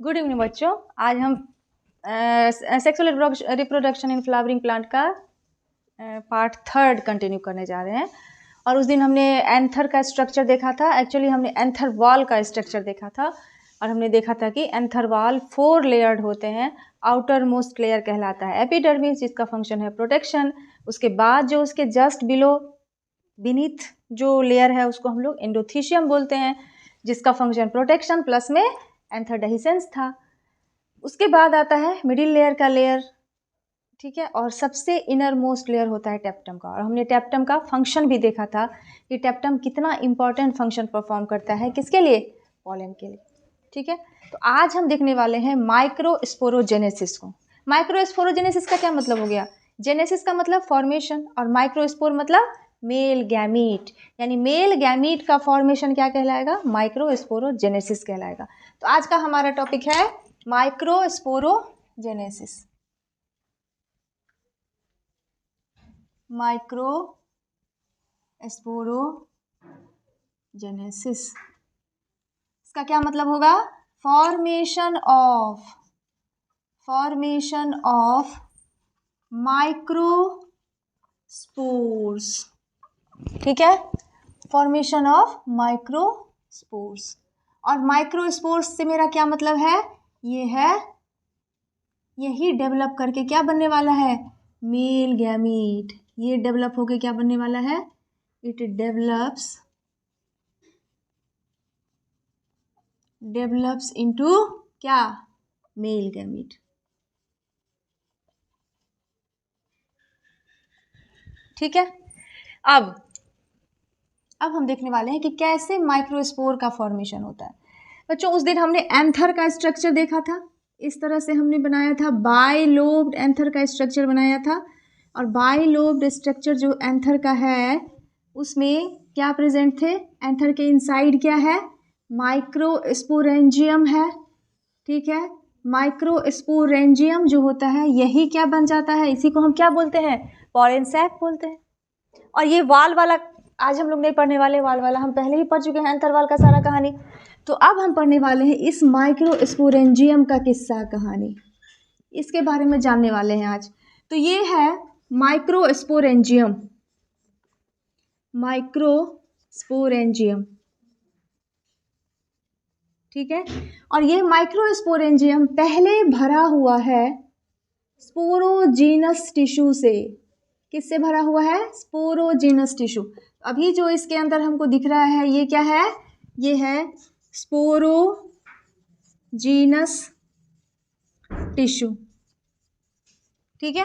Good evening बच्चों। आज हम sexual reproduction in flowering plant का पार्ट 3 कंटिन्यू करने जा रहे हैं। और उस दिन हमने एंथर का स्ट्रक्चर देखा था। एक्चुअली हमने एंथर वॉल का स्ट्रक्चर देखा था और हमने देखा था कि एंथर वॉल 4 लेयर्ड होते हैं। आउटर मोस्ट लेयर कहलाता है एपिडर्मिस, जिसका फंक्शन है प्रोटेक्शन। उसके बाद जो उसके जस्ट बिलो बीनीथ जो लेयर है उसको हम लोग एंडोथीशियम बोलते हैं, जिसका फंक्शन प्रोटेक्शन प्लस में एंथरडेहिसेंस था। उसके बाद आता है मिडिल लेयर का लेयर, ठीक है। और सबसे इनर मोस्ट लेयर होता है टेप्टम का। और हमने टेप्टम का फंक्शन भी देखा था कि टेप्टम कितना इंपॉर्टेंट फंक्शन परफॉर्म करता है, किसके लिए? पॉलन के लिए, ठीक है। तो आज हम देखने वाले हैं माइक्रोस्पोरोजेनेसिस को। माइक्रोस्पोरोजेनेसिस का क्या मतलब हो गया? जेनेसिस का मतलब फॉर्मेशन और माइक्रोस्पोर मतलब मेल गैमीट, यानी मेल गैमीट का फॉर्मेशन क्या कहलाएगा? माइक्रोस्पोरोजेनेसिस कहलाएगा। तो आज का हमारा टॉपिक है माइक्रोस्पोरोजेनेसिस। माइक्रोस्पोरोजेनेसिस इसका क्या मतलब होगा? फॉर्मेशन ऑफ माइक्रोस्पोर्स, ठीक है। Formation of microspores. और माइक्रोस्पोर्स से मेरा क्या मतलब है? ये है, यही डेवलप करके क्या बनने वाला है? Male gamete. ये डेवलप होके क्या बनने वाला है? इट डेवलप्स इनटू क्या? मेल गैमीट, ठीक है। अब हम देखने वाले हैं कि कैसे माइक्रोस्पोर का फॉर्मेशन होता है। बच्चों, उस दिन हमने एंथर का स्ट्रक्चर देखा था। इस तरह से हमने बनाया था, बाइलोब्ड एंथर का स्ट्रक्चर बनाया था। और बाइलोब्ड स्ट्रक्चर जो एंथर का है उसमें क्या प्रेजेंट थे? एंथर के इनसाइड क्या है? माइक्रोस्पोरेंजियम है, ठीक है। माइक्रोस्पोरेंजियम जो होता है यही क्या बन जाता है? इसी को हम क्या बोलते हैं? पॉलन सैक बोलते हैं। और ये वाल वाला आज हम लोग नहीं पढ़ने वाले, वाल वाला हम पहले ही पढ़ चुके हैं, एंथर वाल का सारा कहानी। तो अब हम पढ़ने वाले हैं इस माइक्रोस्पोरेंजियम का किस्सा कहानी, इसके बारे में जानने वाले हैं आज। तो ये है माइक्रोस्पोरेंजियम, ठीक है। और ये माइक्रोस्पोरेंजियम पहले भरा हुआ है स्पोरोजीनस टिश्यू से। किससे भरा हुआ है? Sporogenous tissue. अभी जो इसके अंदर हमको दिख रहा है ये क्या है? ये है स्पोरोजीनस टिश्यू, ठीक है।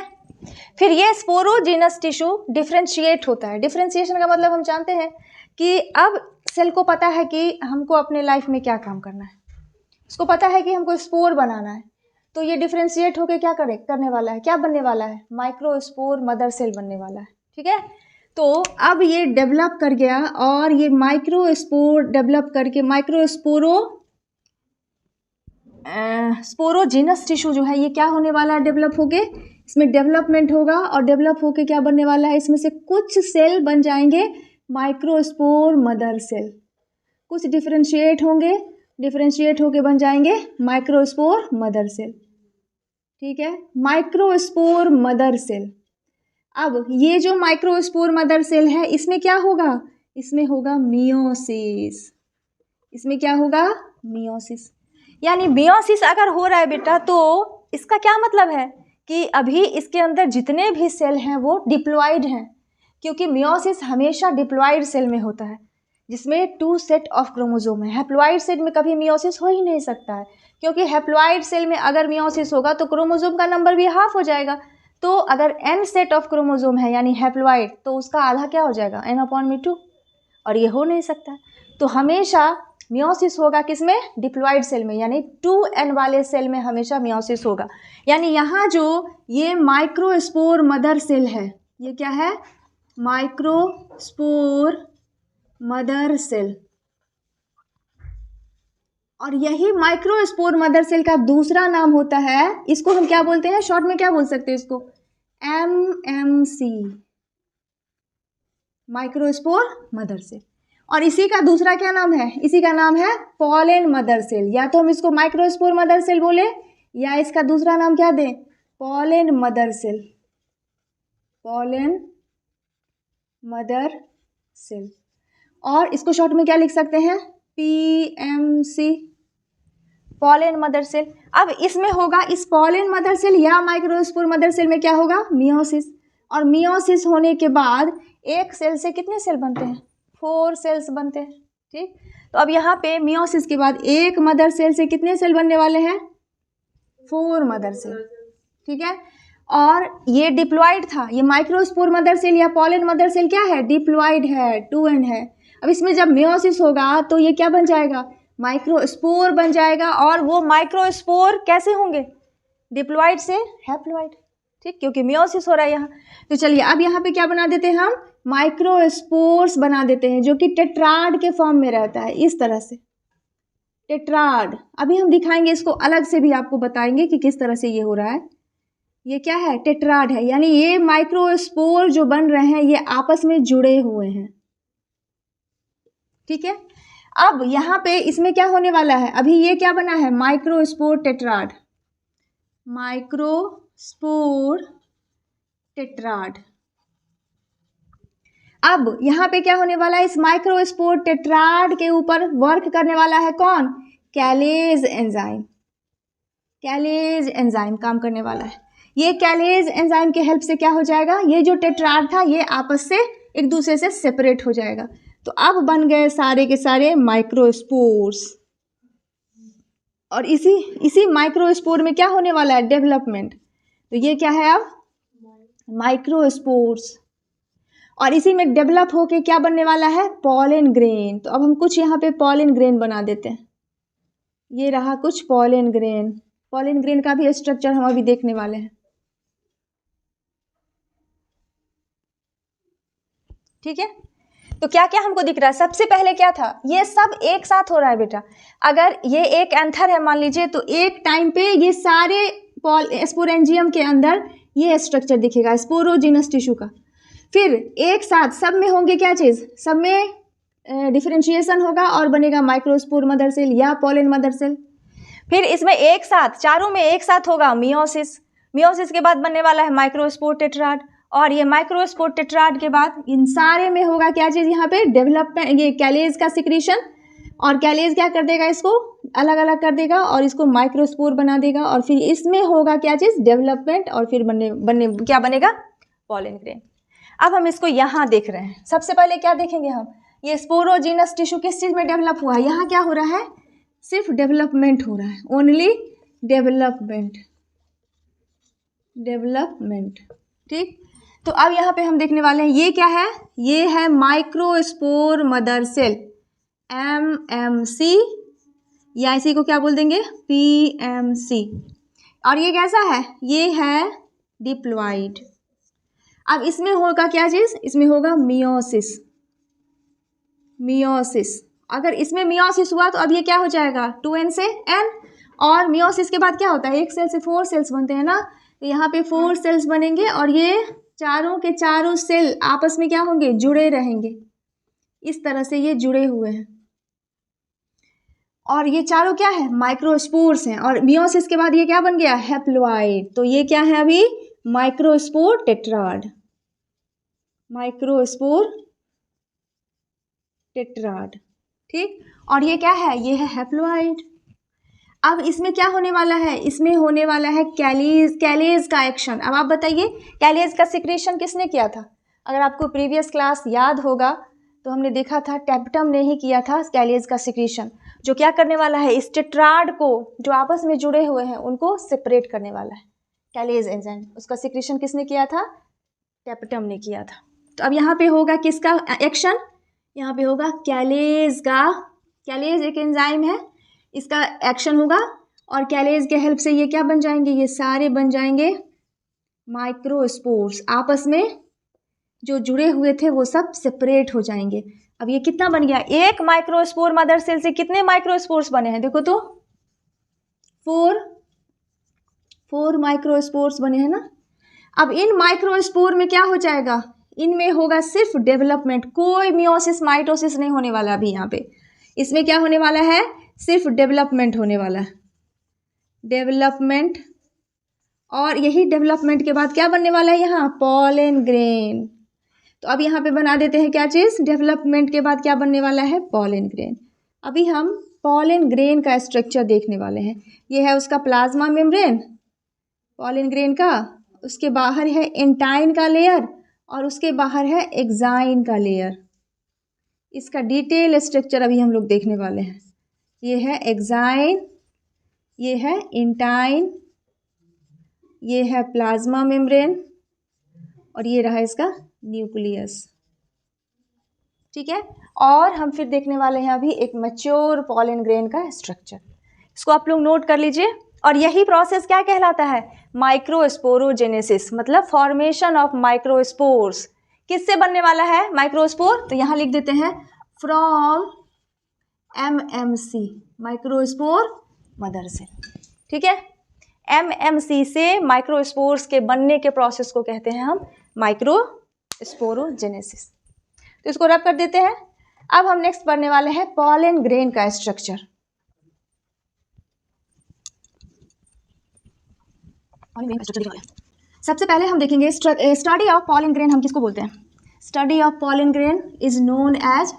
फिर ये स्पोरोजीनस टिश्यू डिफ्रेंशिएट होता है। डिफ्रेंशिएशन का मतलब हम जानते हैं कि अब सेल को पता है कि हमको अपने लाइफ में क्या काम करना है, उसको पता है कि हमको स्पोर बनाना है। तो ये डिफ्रेंशिएट होकर क्या करने वाला है? क्या बनने वाला है? माइक्रोस्पोर मदर सेल बनने वाला है, ठीक है। तो अब ये डेवलप कर गया और ये माइक्रोस्पोर डेवलप करके स्पोरोजीनस टिश्यू जो है ये क्या होने वाला है? डेवलप होके इसमें डेवलपमेंट होगा और डेवलप होके क्या बनने वाला है? इसमें से कुछ सेल बन जाएंगे माइक्रोस्पोर मदर सेल, कुछ डिफ्रेंशिएट होंगे, डिफ्रेंशिएट होके बन जाएंगे माइक्रोस्पोर मदर सेल, ठीक है। Microspore mother cell. अब ये जो माइक्रोस्पोर मदर सेल है इसमें क्या होगा? इसमें होगा मियोसिस। इसमें क्या होगा? मियोसिस। यानी मियोसिस अगर हो रहा है बेटा तो इसका क्या मतलब है कि अभी इसके अंदर जितने भी सेल हैं वो डिप्लॉयड हैं, क्योंकि मियोसिस हमेशा डिप्लॉयड सेल में होता है जिसमें 2 सेट ऑफ क्रोमोसोम है। हैप्लॉयड सेल में कभी मियोसिस हो ही नहीं सकता है, क्योंकि हैप्लॉयड सेल में अगर मियोसिस होगा तो क्रोमोसोम का नंबर भी हाफ हो जाएगा। तो अगर n सेट ऑफ क्रोमोसोम है यानी हैप्लॉयड, तो उसका आधा क्या हो जाएगा? n/2, और ये हो नहीं सकता। तो हमेशा मियोसिस होगा किसमें? डिप्लॉयड सेल में, यानी 2n वाले सेल में हमेशा मियोसिस होगा। यानी यहाँ जो ये माइक्रोस्पोर मदर सेल है ये क्या है? Microspore mother cell. और यही माइक्रोस्पोर मदर सेल का दूसरा नाम होता है, इसको हम क्या बोलते हैं? शॉर्ट में क्या बोल सकते हैं इसको? MMC, microspore mother cell. और इसी का दूसरा क्या नाम है, इसी का नाम है पॉलन मदर सेल। या तो हम इसको माइक्रोस्पोर मदर सेल बोले या इसका दूसरा नाम क्या दें, pollen mother cell, pollen mother cell. और इसको शॉर्ट में क्या लिख सकते हैं, PMC, पॉलन मदर सेल। अब इसमें होगा, इस पॉलन मदर सेल या माइक्रोस्पोर मदर सेल में क्या होगा, मियोसिस। और मियोसिस होने के बाद एक सेल से कितने सेल बनते हैं, 4 सेल्स बनते हैं। ठीक, तो अब यहाँ पे मियोसिस के बाद एक मदर सेल से कितने सेल बनने वाले हैं, 4 मदर सेल। ठीक है, और ये डिप्लॉइड था, ये माइक्रोस्पोर मदर सेल या पॉलन मदर सेल क्या है, डिप्लॉइड है, 2n है। अब इसमें जब मियोसिस होगा तो ये क्या बन जाएगा, माइक्रोस्पोर बन जाएगा। और वो माइक्रोस्पोर कैसे होंगे, डिप्लॉइड से हैप्लॉइड। ठीक, क्योंकि मियोसिस हो रहा है यहाँ। तो चलिए अब यहाँ पे क्या बना देते हैं हम, माइक्रोस्पोर्स बना देते हैं, जो कि टेट्राड के फॉर्म में रहता है, इस तरह से टेट्राड। अभी हम दिखाएंगे इसको, अलग से भी आपको बताएंगे कि किस तरह से ये हो रहा है। ये क्या है, टेट्राड है, यानी ये माइक्रोस्पोर जो बन रहे हैं ये आपस में जुड़े हुए हैं। ठीक है, अब यहाँ पे इसमें क्या होने वाला है, अभी ये क्या बना है, माइक्रोस्पोर टेट्राड, माइक्रोस्पोर टेट्राड। अब यहाँ पे क्या होने वाला है, इस माइक्रोस्पोर टेट्राड के ऊपर वर्क करने वाला है कौन, कैलेज एंजाइम, कैलेज एंजाइम काम करने वाला है। ये कैलेज एंजाइम के हेल्प से क्या हो जाएगा, ये जो टेट्राड था ये आपस से एक दूसरे से सेपरेट हो जाएगा। तो अब बन गए सारे के सारे माइक्रोस्पोर्स। और इसी माइक्रोस्पोर में क्या होने वाला है, डेवलपमेंट। तो ये क्या है अब, माइक्रोस्पोर्स। और इसी में डेवलप होके क्या बनने वाला है, पॉलन ग्रेन। तो अब हम कुछ यहाँ पे पॉलन ग्रेन बना देते हैं, ये रहा कुछ पॉलन ग्रेन। पॉलन ग्रेन का भी स्ट्रक्चर हम अभी देखने वाले हैं। ठीक है, तो क्या क्या हमको दिख रहा है, सबसे पहले क्या था, ये सब एक साथ हो रहा है बेटा। अगर ये एक एंथर है मान लीजिए, तो एक टाइम पे ये सारे स्पोरेंजियम के अंदर ये स्ट्रक्चर दिखेगा स्पोरोजिनस टिश्यू का। फिर एक साथ सब में होंगे क्या चीज़, सब में डिफरेंशिएशन होगा और बनेगा माइक्रोस्पोर मदर सेल या पॉलन मदर सेल। फिर इसमें एक साथ चारों में एक साथ होगा मियोसिस, मियोसिस के बाद बनने वाला है माइक्रोस्पोर टेट्राड। और ये माइक्रोस्पोर टेट्राड के बाद इन सारे में होगा क्या चीज़, यहाँ पे डेवलपमेंट, ये कैलेज का सिक्रीशन। और कैलेज क्या कर देगा, इसको अलग अलग कर देगा और इसको माइक्रोस्पोर बना देगा। और फिर इसमें होगा क्या चीज़, डेवलपमेंट। और फिर बनने क्या बनेगा, पॉलन ग्रेन। अब हम इसको यहाँ देख रहे हैं, सबसे पहले क्या देखेंगे हम, ये स्पोरोजिनस टिश्यू किस चीज़ में डेवलप हुआ है, यहाँ क्या हो रहा है, सिर्फ डेवलपमेंट हो रहा है, ओनली डेवलपमेंट, डेवलपमेंट। ठीक, तो अब यहाँ पे हम देखने वाले हैं ये क्या है, ये है माइक्रोस्पोर मदर सेल, MMC, या इसी को क्या बोल देंगे, PMC। और ये कैसा है, ये है डिप्लॉइड। अब इसमें होगा क्या चीज़, इसमें होगा मियोसिस, मियोसिस। अगर इसमें मियोसिस हुआ तो अब ये क्या हो जाएगा, 2n से n। और मियोसिस के बाद क्या होता है, एक सेल से 4 सेल्स बनते हैं ना, तो यहाँ पे 4 सेल्स बनेंगे और ये चारों के चारों सेल आपस में क्या होंगे, जुड़े रहेंगे। इस तरह से ये जुड़े हुए हैं और ये चारों क्या है, माइक्रोस्पोर्स हैं। और मियोसिस के बाद ये क्या बन गया, हैप्लॉइड। तो ये क्या है अभी, माइक्रोस्पोर टेट्राड, माइक्रोस्पोर टेट्राड। ठीक, और ये क्या है, ये है हैप्लॉइड। अब इसमें क्या होने वाला है, इसमें होने वाला है कैलेज का एक्शन। अब आप बताइए कैलेज का सिक्रीशन किसने किया था, अगर आपको प्रीवियस क्लास याद होगा तो हमने देखा था टैप्टम ने ही किया था कैलेज का सिक्रीशन, जो क्या करने वाला है, इस टेट्राड को जो आपस में जुड़े हुए हैं उनको सेपरेट करने वाला है, कैलेज एंजाइम। उसका सिक्रीशन किसने किया था, टैप्टम ने किया था। तो अब यहाँ पे होगा किसका एक्शन, यहाँ पे होगा कैलेज का, कैलेज एक एंजाइम है, इसका एक्शन होगा। और कैलेज के हेल्प से ये क्या बन जाएंगे, ये सारे बन जाएंगे माइक्रोस्पोर्स, आपस में जो जुड़े हुए थे वो सब सेपरेट हो जाएंगे। अब ये कितना बन गया, एक माइक्रोस्पोर मदर सेल से कितने माइक्रोस्पोर्स बने हैं, देखो तो 4 माइक्रोस्पोर्स बने हैं ना। अब इन माइक्रोस्पोर में क्या हो जाएगा, इनमें होगा सिर्फ डेवलपमेंट, कोई मियोसिस माइटोसिस नहीं होने वाला अभी यहाँ पे। इसमें क्या होने वाला है, सिर्फ डेवलपमेंट होने वाला है, डेवलपमेंट। और यही डेवलपमेंट के बाद क्या बनने वाला है यहाँ, पॉलन ग्रेन। तो अब यहाँ पे बना देते हैं क्या चीज़, डेवलपमेंट के बाद क्या बनने वाला है, पॉलन ग्रेन। अभी हम पॉलन ग्रेन का स्ट्रक्चर देखने वाले हैं। ये है उसका प्लाज्मा मेम्ब्रेन पॉलन ग्रेन का, उसके बाहर है एंटाइन का लेयर और उसके बाहर है एक्साइन का लेयर। इसका डिटेल स्ट्रक्चर अभी हम लोग देखने वाले हैं। ये है एक्साइन, ये है एंटाइन, ये है प्लाज्मा मेम्ब्रेन और ये रहा इसका न्यूक्लियस। ठीक है, और हम फिर देखने वाले हैं अभी एक मैच्योर पॉलन ग्रेन का स्ट्रक्चर। इसको आप लोग नोट कर लीजिए। और यही प्रोसेस क्या कहलाता है, माइक्रोस्पोरोजेनेसिस, मतलब फॉर्मेशन ऑफ माइक्रोस्पोर्स। किससे बनने वाला है माइक्रोस्पोर, तो यहाँ लिख देते हैं from MMC, microspore mother cell. ठीक है, MMC से माइक्रोस्पोर्स के बनने के प्रोसेस को कहते हैं हम माइक्रोस्पोरोजेनेसिस। तो इसको रब कर देते हैं। अब हम नेक्स्ट पढ़ने वाले हैं पॉलन ग्रेन का स्ट्रक्चर। सबसे पहले हम देखेंगे स्टडी ऑफ पॉलन ग्रेन हम किसको बोलते हैं। Study of pollen grain is known as,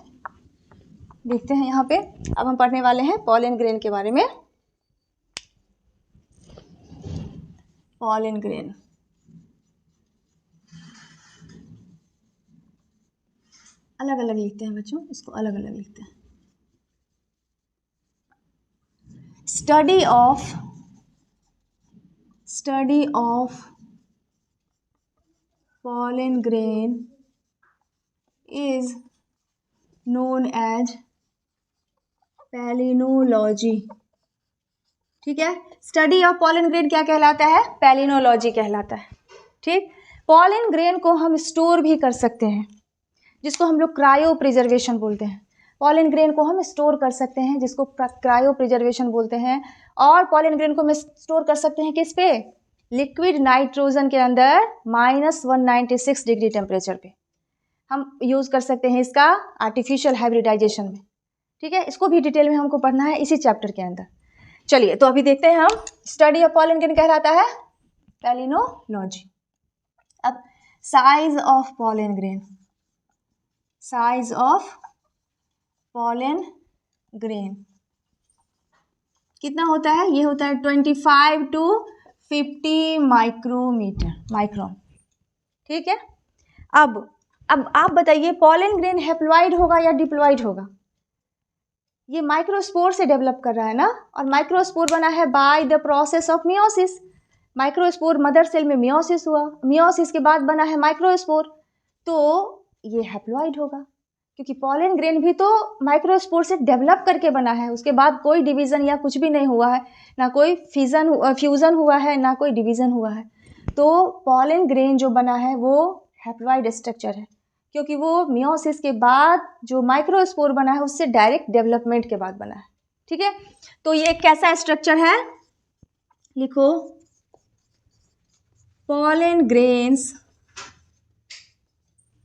देखते हैं यहाँ पे। अब हम पढ़ने वाले हैं पॉलन ग्रेन के बारे में। पॉलन ग्रेन, अलग अलग लिखते हैं बच्चों, इसको अलग अलग लिखते हैं। Study of pollen grain is known as palynology. ठीक है, स्टडी ऑफ पॉलन ग्रेन क्या कहलाता है, पैलिनोलॉजी कहलाता है। ठीक, पॉलन ग्रेन को हम स्टोर भी कर सकते हैं, जिसको हम लोग क्रायो प्रिजर्वेशन बोलते हैं। पॉलन ग्रेन को हम स्टोर कर सकते हैं, जिसको क्रायो प्रिजर्वेशन बोलते हैं। और पॉलन ग्रेन को हम स्टोर कर सकते हैं किस पे, लिक्विड नाइट्रोजन के अंदर -196 डिग्री टेम्परेचर पे हम यूज़ कर सकते हैं इसका आर्टिफिशियल हाइब्रिडाइजेशन में। ठीक है, इसको भी डिटेल में हमको पढ़ना है इसी चैप्टर के अंदर। चलिए, तो अभी देखते हैं हम स्टडी ऑफ पॉलन ग्रेन कहलाता है पैलिनोलॉजी। अब size of pollen grain, size of pollen grain कितना होता है, ये होता है 25 to 50 माइक्रोन। ठीक है, अब आप बताइए पॉलन ग्रेन हैप्लॉइड होगा या डिप्लॉइड होगा। ये माइक्रोस्पोर से डेवलप कर रहा है ना, और माइक्रोस्पोर बना है by the process of meiosis. Microspore mother cell में मियोसिस हुआ, मियोसिस के बाद बना है माइक्रोस्पोर, तो ये हैप्लॉइड होगा, क्योंकि पॉलन ग्रेन भी तो माइक्रोस्पोर से डेवलप करके बना है। उसके बाद कोई डिवीज़न या कुछ भी नहीं हुआ है, ना कोई फ्यूज़न हुआ है, ना कोई डिवीज़न हुआ है। तो पॉलन ग्रेन जो बना है वो हैप्लॉइड स्ट्रक्चर है, क्योंकि वो मियोसिस के बाद जो माइक्रोस्पोर बना है उससे डायरेक्ट डेवलपमेंट के बाद बना है। ठीक है, तो ये कैसा स्ट्रक्चर है, लिखो पॉलन ग्रेन्स,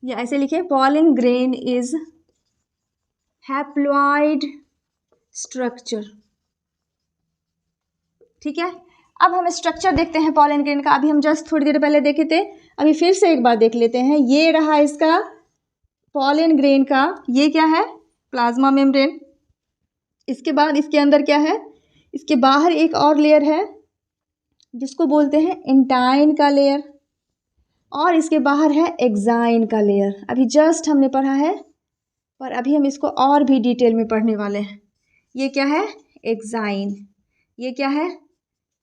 या ऐसे लिखे pollen grain is haploid structure. ठीक है, अब हम स्ट्रक्चर देखते हैं पॉलन ग्रेन का। अभी हम जस्ट थोड़ी देर पहले देखे थे, अभी फिर से एक बार देख लेते हैं। ये रहा इसका पॉलन ग्रेन का, ये क्या है, प्लाज्मा मेम्ब्रेन। इसके बाद इसके अंदर क्या है, इसके बाहर एक और लेयर है जिसको बोलते हैं एंटाइन का लेयर, और इसके बाहर है एक्साइन का लेयर। अभी जस्ट हमने पढ़ा है, पर अभी हम इसको और भी डिटेल में पढ़ने वाले हैं। ये क्या है, एक्साइन, ये क्या है,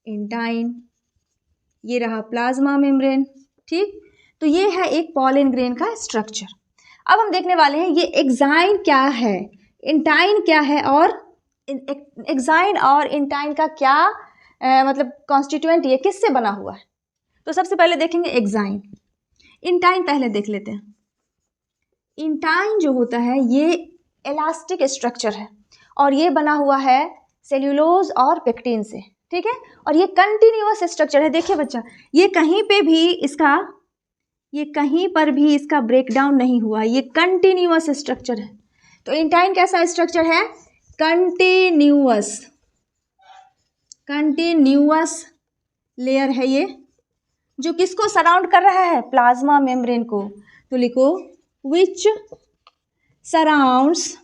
एंटाइन, ये रहा प्लाज्मा मेम्ब्रेन। ठीक, तो ये है एक पॉलन ग्रेन का स्ट्रक्चर। अब हम देखने वाले हैं ये एक्साइन क्या है, एंटाइन क्या है, और एक्साइन और एंटाइन का क्या मतलब कॉन्स्टिट्यूएंट, ये किससे बना हुआ है। तो सबसे पहले देखेंगे एक्साइन। एंटाइन पहले देख लेते हैं। एंटाइन जो होता है ये इलास्टिक स्ट्रक्चर है, और ये बना हुआ है सेल्यूलोज और पेक्टिन से। ठीक है, और ये कंटिन्यूअस स्ट्रक्चर है। देखिए बच्चा, ये कहीं पे भी इसका ये कहीं पर भी इसका ब्रेकडाउन नहीं हुआ, ये कंटिन्यूअस स्ट्रक्चर है। तो इंटाइन कैसा स्ट्रक्चर है? कंटिन्यूअस लेयर है ये, जो किसको सराउंड कर रहा है? प्लाज्मा मेम्ब्रेन को। तो लिखो विच सराउंड्स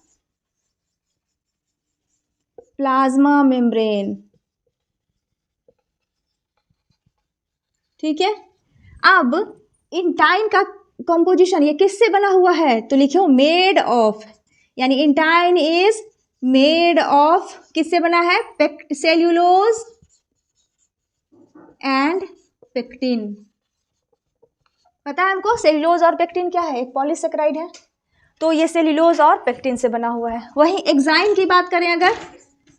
प्लाज्मा मेम्ब्रेन। ठीक है। अब इंटाइन का कंपोजिशन ये किससे बना हुआ है? तो लिखो मेड ऑफ, यानी इंटाइन इज मेड ऑफ, किससे बना है? Cellulose and pectin. पता है हमको सेल्यूलोज और पेक्टिन क्या है? एक पॉलीसेकेराइड है। तो ये सेल्यूलोज और पेक्टिन से बना हुआ है। वहीं एक्साइन की बात करें, अगर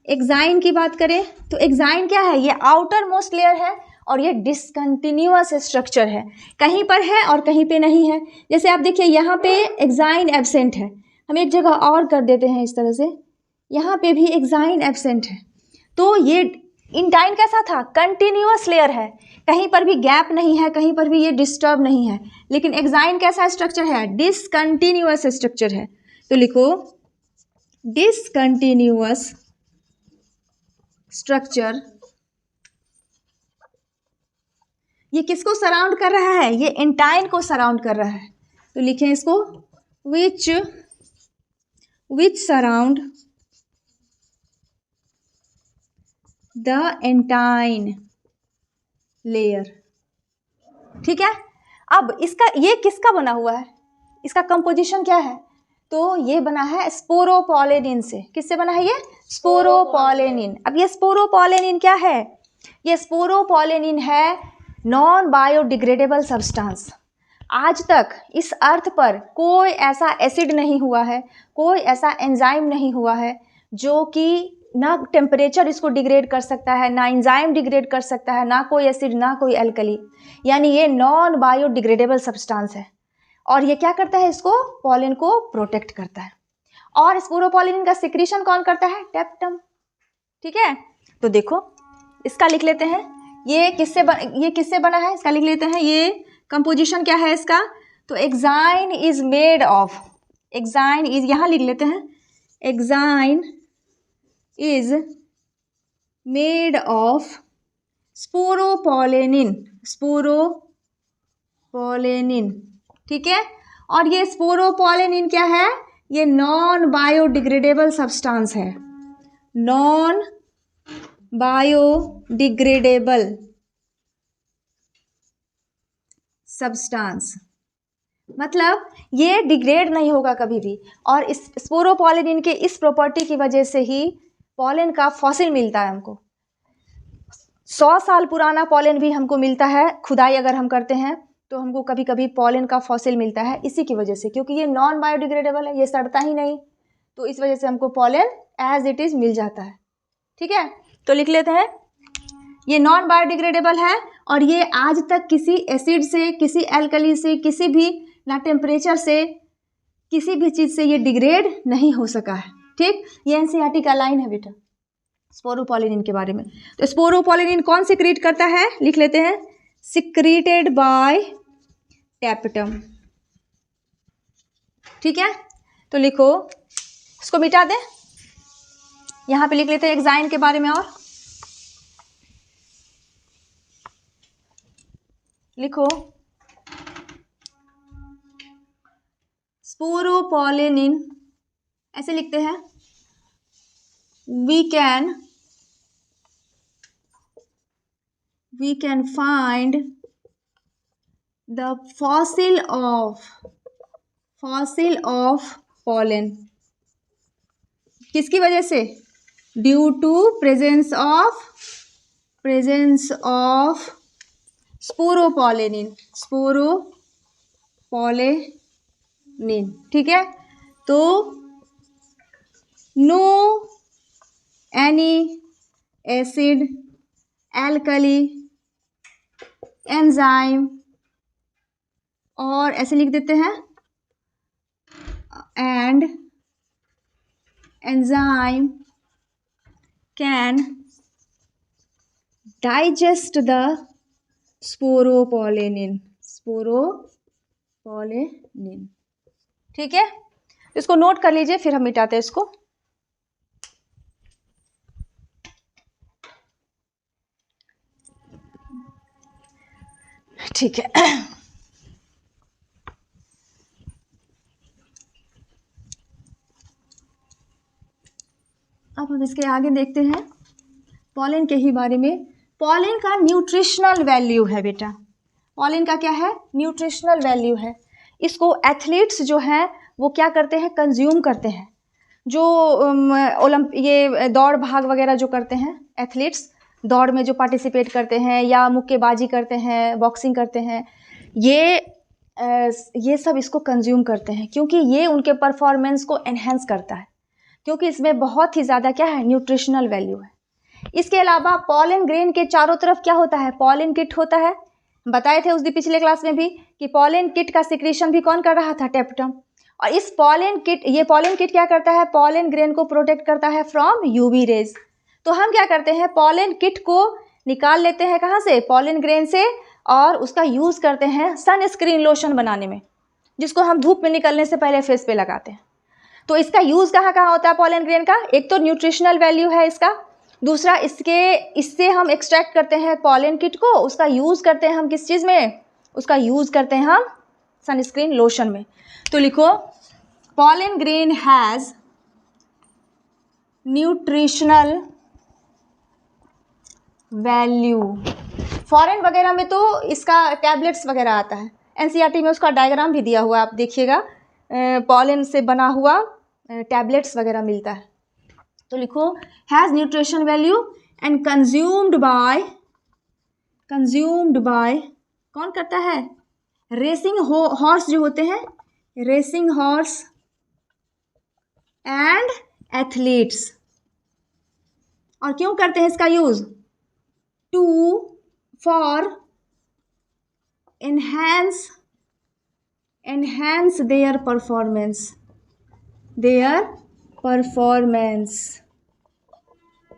एक्साइन की बात करें तो एक्साइन क्या है? ये आउटर मोस्ट लेयर है और ये डिसकंटिन्यूअस स्ट्रक्चर है, कहीं पर है और कहीं पे नहीं है। जैसे आप देखिए यहाँ पे एक्साइन एब्सेंट है, हम एक जगह और कर देते हैं इस तरह से, यहाँ पे भी एक्साइन एब्सेंट है। तो ये इंटाइन कैसा था? कंटिन्यूअस लेयर है, कहीं पर भी गैप नहीं है, कहीं पर भी ये डिस्टर्ब नहीं है। लेकिन एक्साइन कैसा स्ट्रक्चर है? डिसकंटिन्यूअस स्ट्रक्चर है। तो लिखो डिसकंटिन्यूअस स्ट्रक्चर। ये किसको सराउंड कर रहा है? ये इंटाइन को सराउंड कर रहा है। तो लिखें इसको विच सराउंड द इंटाइन लेयर। ठीक है। अब इसका ये किसका बना हुआ है? इसका कंपोजिशन क्या है? तो ये बना है स्पोरोपोलेनिन से। किससे बना है ये? स्पोरोपोलेनिन। अब ये स्पोरोपोलेनिन क्या है? ये स्पोरोपोलेनिन है नॉन बायोडिग्रेडेबल सब्सटेंस। आज तक इस अर्थ पर कोई ऐसा एसिड नहीं हुआ है, कोई ऐसा एंजाइम नहीं हुआ है जो कि ना टेम्परेचर इसको डिग्रेड कर सकता है, ना एंजाइम डिग्रेड कर सकता है, ना कोई एसिड ना कोई एल्कली, यानी ये नॉन बायोडिग्रेडेबल सब्सटेंस है। और ये क्या करता है? इसको पॉलन को प्रोटेक्ट करता है। और स्पोरोपोलेनिन का सिक्रीशन कौन करता है? टेप्टम। ठीक है। तो देखो इसका लिख लेते हैं, ये किससे बना है? इसका लिख लेते हैं, ये कंपोजिशन क्या है इसका? तो exine is made of, exine is, यहाँ लिख लेते हैं, exine is made of sporopollenin, sporopollenin. ठीक है। और ये स्पोरोपोलेनिन क्या है? ये नॉन बायोडिग्रेडेबल सब्सटेंस है, नॉन बायोडिग्रेडेबल सब्सटेंस, मतलब ये डिग्रेड नहीं होगा कभी भी। और इस स्पोरोपोलेनिन के इस प्रॉपर्टी की वजह से ही पॉलन का फॉसिल मिलता है हमको। 100 साल पुराना पॉलन भी हमको मिलता है, खुदाई अगर हम करते हैं तो हमको कभी कभी पॉलन का फॉसिल मिलता है, इसी की वजह से, क्योंकि ये नॉन बायोडिग्रेडेबल है, ये सड़ता ही नहीं, तो इस वजह से हमको पॉलन एज इट इज़ मिल जाता है। ठीक है। तो लिख लेते हैं, ये नॉन बायोडिग्रेडेबल है और ये आज तक किसी एसिड से, किसी एल्कली से, किसी भी ना टेम्परेचर से, किसी भी चीज़ से ये डिग्रेड नहीं हो सका है। ठीक। ये एनसीईआरटी का लाइन है बेटा स्पोरोपोलेनिन के बारे में। तो स्पोरोपोलेनिन कौन सिक्रीट करता है? लिख लेते हैं, सिक्रीटेड बाय टैपेटम। ठीक है। तो लिखो, इसको मिटा दें, यहाँ पे लिख लेते हैं एक्साइन के बारे में। और लिखो स्पोरोपोलेनिन, ऐसे लिखते हैं, we can find the fossil of pollen। किसकी वजह से? Due to presence of sporopollenin, sporopollenin. ठीक है। तो no any acid, alkali, enzyme, और ऐसे लिख देते हैं, and enzyme can digest the sporopollenin, pollenin. ठीक है, इसको नोट कर लीजिए, फिर हम मिटाते हैं इसको। ठीक है, अब हम इसके आगे देखते हैं पॉलिन के ही बारे में। पॉलिन का न्यूट्रिशनल वैल्यू है बेटा, पॉलिन का क्या है, न्यूट्रिशनल वैल्यू है। इसको एथलीट्स जो हैं वो क्या करते हैं, कंज्यूम करते हैं। जो ये दौड़ भाग वगैरह जो करते हैं, एथलीट्स दौड़ में जो पार्टिसिपेट करते हैं या मुक्केबाजी करते हैं, बॉक्सिंग करते हैं, ये सब इसको कंज्यूम करते हैं, क्योंकि ये उनके परफॉर्मेंस को एनहेंस करता है, क्योंकि इसमें बहुत ही ज़्यादा क्या है, न्यूट्रिशनल वैल्यू है। इसके अलावा पॉलन ग्रेन के चारों तरफ क्या होता है, पॉलन किट होता है। बताए थे उस दिन पिछले क्लास में भी कि पॉलन किट का सिक्रीशन भी कौन कर रहा था, टेप्टम। और इस पॉलन किट, ये पॉलन किट क्या करता है, पॉलन ग्रेन को प्रोटेक्ट करता है फ्रॉम यूवी रेज। तो हम क्या करते हैं, पॉलन किट को निकाल लेते हैं कहाँ से, पॉलन ग्रेन से, और उसका यूज़ करते हैं सनस्क्रीन लोशन बनाने में, जिसको हम धूप में निकलने से पहले फेस पे लगाते हैं। तो इसका यूज़ कहाँ कहाँ होता है पॉलन ग्रेन का, एक तो न्यूट्रिशनल वैल्यू है इसका, दूसरा इससे हम एक्सट्रैक्ट करते हैं पॉलन किट को, उसका यूज़ करते हैं हम किस चीज़ में, उसका यूज़ करते हैं हम सनस्क्रीन लोशन में। तो लिखो pollen grain has nutritional value. Foreign वगैरह में तो इसका टैबलेट्स वगैरह आता है, एनसीईआरटी में उसका डायग्राम भी दिया हुआ है, आप देखिएगा, पॉलन से बना हुआ टैबलेट्स वगैरह मिलता है। तो लिखो has nutrition value and consumed by कौन करता है, रेसिंग हॉर्स जो होते हैं, रेसिंग हॉर्स एंड एथलीट्स। और क्यों करते हैं इसका use, for enhance their performance.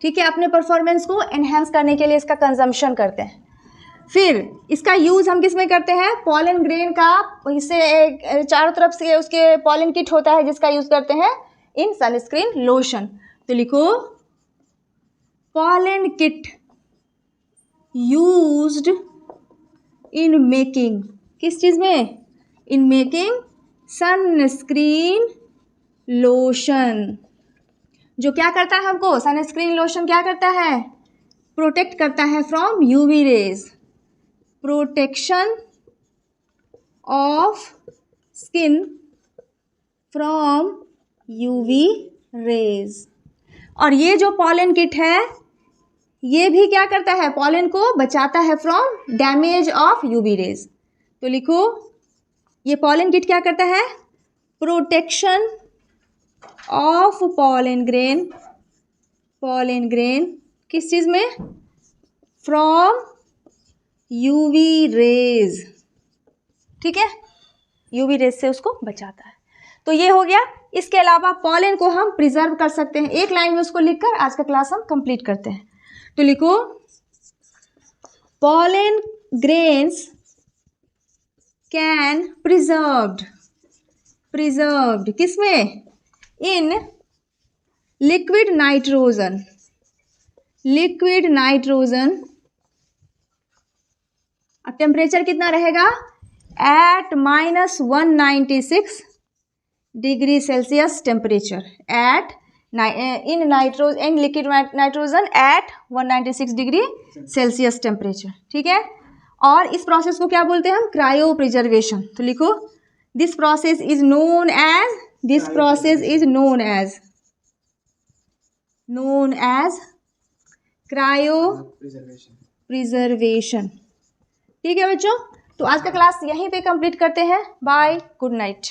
ठीक है, अपने परफॉर्मेंस को एनहेंस करने के लिए इसका कंजम्पशन करते हैं। फिर इसका यूज़ हम किस में करते हैं, पॉलन ग्रेन का, इससे चारों तरफ से उसके पॉलन किट होता है जिसका यूज़ करते हैं इन सनस्क्रीन लोशन। तो लिखो pollen kit used in making, किस चीज़ में, इन मेकिंग सनस्क्रीन लोशन। जो क्या करता है हमको, सनस्क्रीन लोशन क्या करता है, प्रोटेक्ट करता है from UV rays, protection of skin from UV rays. और ये जो पॉलन किट है ये भी क्या करता है, पॉलन को बचाता है from damage of UV rays. तो लिखो ये पॉलन किट क्या करता है, प्रोटेक्शन ऑफ पॉलन ग्रेन किस चीज़ में, फ्रॉम यूवी रेज। ठीक है, यूवी रेज से उसको बचाता है। तो ये हो गया। इसके अलावा पॉलन को हम प्रिजर्व कर सकते हैं, एक लाइन में उसको लिखकर आज का क्लास हम कंप्लीट करते हैं। तो लिखो पॉलन ग्रेन्स कैन प्रिजर्व्ड किसमें, इन लिक्विड नाइट्रोजन और टेम्परेचर कितना रहेगा, at -196 degree Celsius temperature, at in liquid nitrogen at 196 degree Celsius temperature. ठीक है, और इस प्रोसेस को क्या बोलते हैं हम, क्रायो प्रिजर्वेशन। तो लिखो this process is known as cryopreservation. ठीक है बच्चों, तो आज का क्लास यहीं पे कंप्लीट करते हैं। Bye, good night.